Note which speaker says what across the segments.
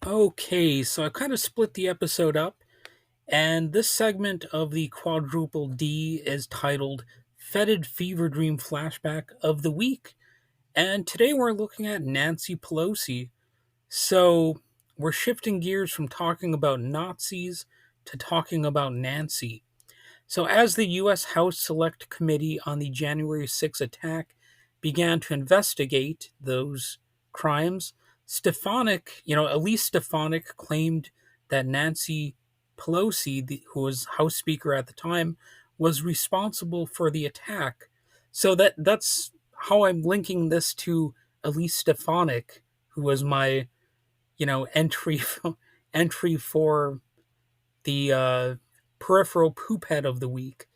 Speaker 1: Okay, so I kind of split the episode up, and this segment of the quadruple D is titled Fetid Fever Dream Flashback of the Week. And today we're looking at Nancy Pelosi. So we're shifting gears from talking about Nazis to talking about Nancy. So, as the U.S. House Select Committee on the January 6 attack began to investigate those crimes, Elise Stefanik claimed that Nancy Pelosi, who was House Speaker at the time, was responsible for the attack. So that's how I'm linking this to Elise Stefanik, who was my entry entry for the peripheral poop head of the week.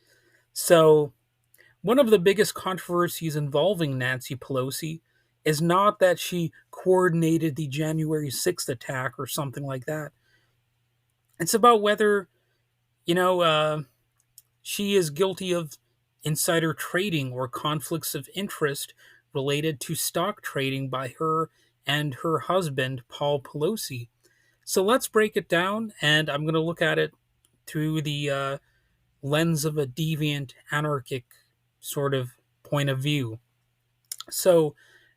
Speaker 1: So, one of the biggest controversies involving Nancy Pelosi is not that she coordinated the January 6th attack or something like that. It's about whether, you know, uh, she is guilty of insider trading or conflicts of interest related to stock trading by her and her husband, Paul Pelosi. So let's break it down, and I'm going to look at it through the lens of a deviant, anarchic sort of point of view. So,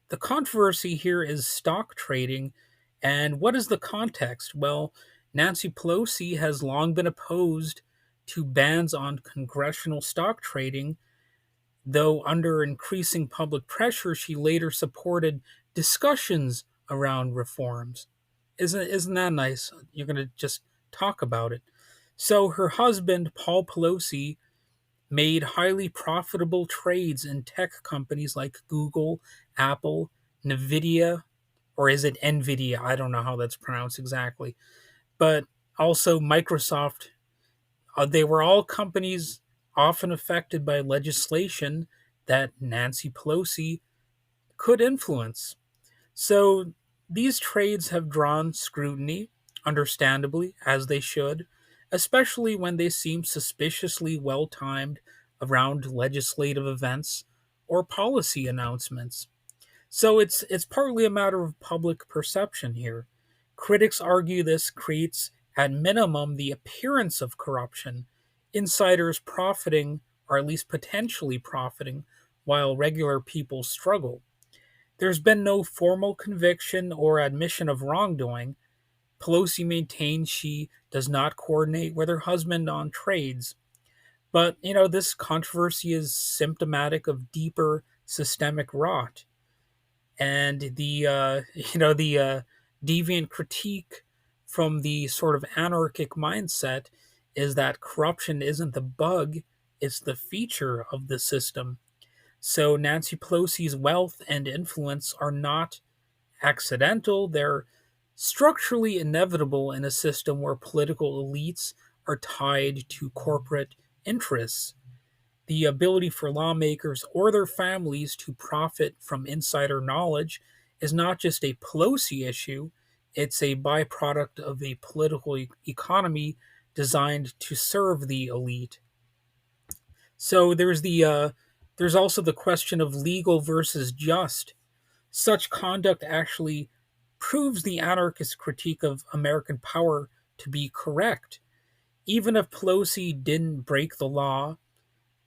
Speaker 1: the controversy here is stock trading. And what is the context? Well, Nancy Pelosi has long been opposed to bans on congressional stock trading, though, under increasing public pressure, she later supported discussions around reforms. Isn't that nice? You're going to just talk about it. So, her husband, Paul Pelosi, made highly profitable trades in tech companies like Google, Apple, Nvidia, or is it Nvidia? I don't know how that's pronounced exactly. But also Microsoft. They were all companies often affected by legislation that Nancy Pelosi could influence. So these trades have drawn scrutiny, understandably, as they should, especially when they seem suspiciously well timed around legislative events or policy announcements. So it's partly a matter of public perception here. Critics argue this creates, at minimum, the appearance of corruption, insiders profiting, or at least potentially profiting, while regular people struggle. There's been no formal conviction or admission of wrongdoing. Pelosi maintains she does not coordinate with her husband on trades. But, this controversy is symptomatic of deeper systemic rot. And the deviant critique from the sort of anarchic mindset is that corruption isn't the bug, it's the feature of the system. So Nancy Pelosi's wealth and influence are not accidental, they're structurally inevitable in a system where political elites are tied to corporate interests. The ability for lawmakers or their families to profit from insider knowledge is not just a Pelosi issue, it's a byproduct of a political economy designed to serve the elite. So there's also the question of legal versus just. Such conduct actually proves the anarchist critique of American power to be correct. Even if Pelosi didn't break the law,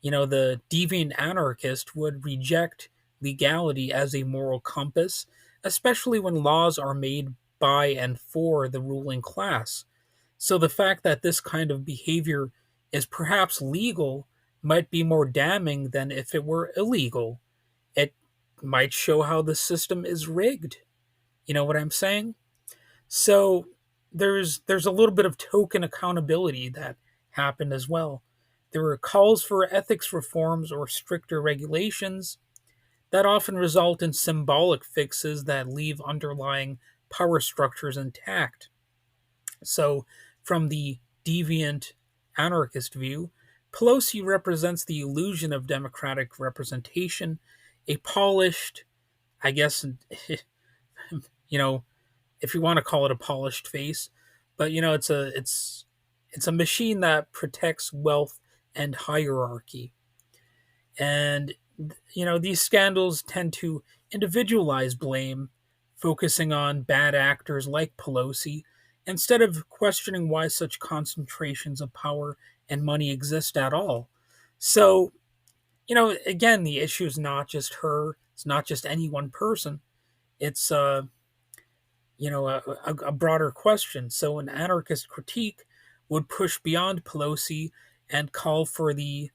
Speaker 1: the deviant anarchist would reject legality as a moral compass, especially when laws are made by and for the ruling class. So the fact that this kind of behavior is perhaps legal might be more damning than if it were illegal. It might show how the system is rigged. You know what I'm saying? So there's a little bit of token accountability that happened as well. There were calls for ethics reforms or stricter regulations that often result in symbolic fixes that leave underlying power structures intact. So, from the deviant anarchist view, Pelosi represents the illusion of democratic representation, a polished, I guess, you know, if you want to call it a polished face, but it's a machine that protects wealth and hierarchy. And these scandals tend to individualize blame, focusing on bad actors like Pelosi instead of questioning why such concentrations of power and money exist at all. So, again, the issue is not just her, it's not just any one person. It's a broader question. So an anarchist critique would push beyond Pelosi and call for the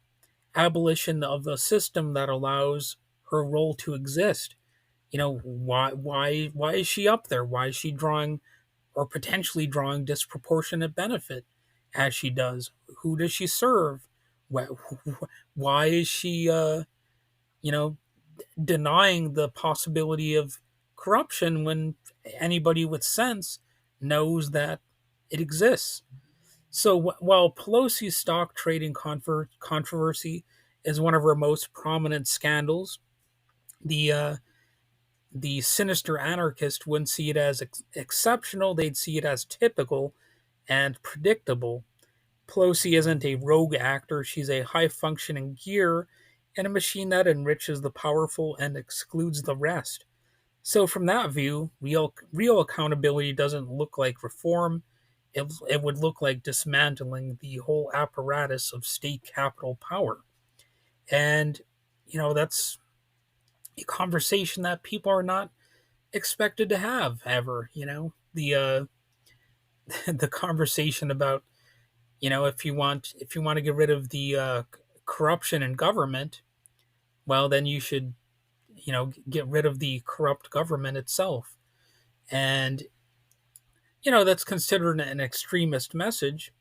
Speaker 1: abolition of a system that allows her role to exist. Why is she up there? Why is she drawing or potentially drawing disproportionate benefit as she does? Who does she serve? Why, why is she you know denying the possibility of corruption when anybody with sense knows that it exists? So while Pelosi's stock trading controversy is one of her most prominent scandals, the sinister anarchist wouldn't see it as exceptional; they'd see it as typical and predictable. Pelosi isn't a rogue actor; she's a high-functioning gear in a machine that enriches the powerful and excludes the rest. So, from that view, real accountability doesn't look like reform. It would look like dismantling the whole apparatus of state capital power. And, that's a conversation that people are not expected to have ever. The conversation about, if you want to get rid of the corruption in government, well, then you should, get rid of the corrupt government itself. And that's considered an extremist message.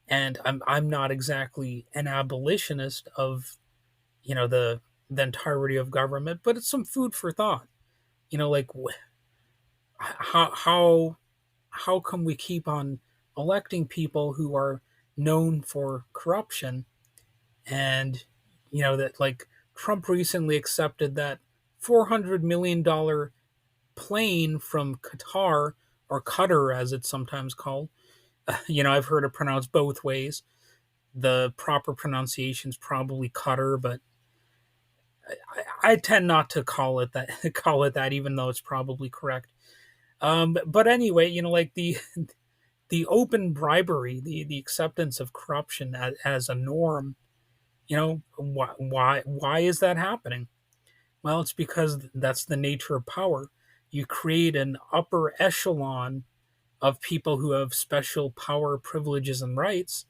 Speaker 1: And I'm not exactly an abolitionist of the entirety of government, but it's some food for thought. Like how how how come we keep on electing people who are known for corruption? And that, like, Trump recently accepted that $400 million plane from Qatar, or Qatar as it's sometimes called. I've heard it pronounced both ways. The proper pronunciation is probably Qatar, but I tend not to call it that call it that, even though it's probably correct. But anyway, like the open bribery, the acceptance of corruption as a norm. Why is that happening? Well, it's because that's the nature of power. You create an upper echelon of people who have special power, privileges, and rights,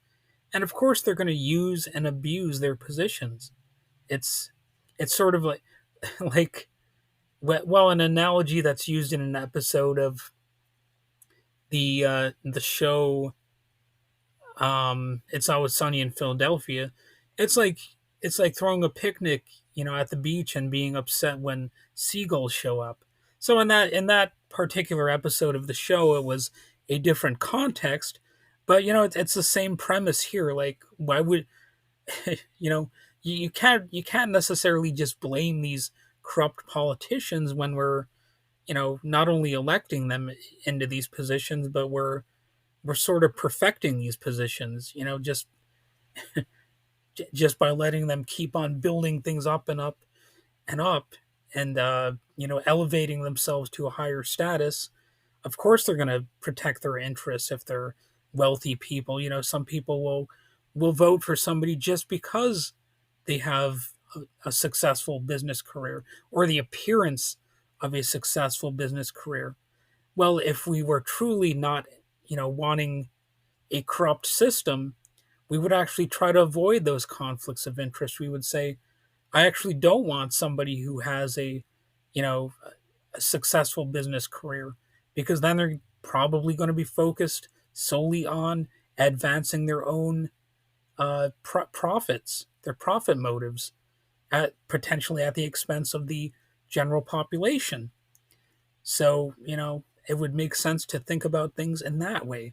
Speaker 1: and of course they're going to use and abuse their positions. It's it's sort of like like well, an analogy that's used in an episode of the show, It's Always Sunny in Philadelphia. It's like it's like throwing a picnic, at the beach and being upset when seagulls show up. So in that particular episode of the show, it was a different context, but it's the same premise here. Like, why would you know you can't necessarily just blame these corrupt politicians when we're not only electing them into these positions, but we're sort of perfecting these positions, just by letting them keep on building things up and up and up, and elevating themselves to a higher status. Of course they're going to protect their interests if they're wealthy people. Some people will vote for somebody just because they have a successful business career, or the appearance of a successful business career. Well, if we were truly not, wanting a corrupt system, we would actually try to avoid those conflicts of interest. We would say, I actually don't want somebody who has you know, a successful business career, because then they're probably going to be focused solely on advancing their own profits, their profit motives, at potentially at the expense of the general population. So, it would make sense to think about things in that way.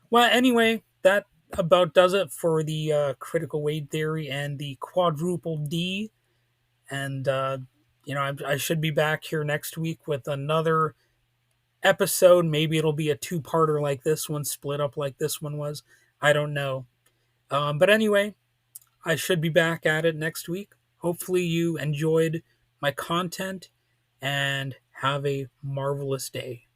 Speaker 1: Well, anyway, that about does it for the critical weight theory and the quadruple D. And, I should be back here next week with another episode. Maybe it'll be a two-parter like this one, split up like this one was. I don't know. But anyway, I should be back at it next week. Hopefully, you enjoyed my content and have a marvelous day.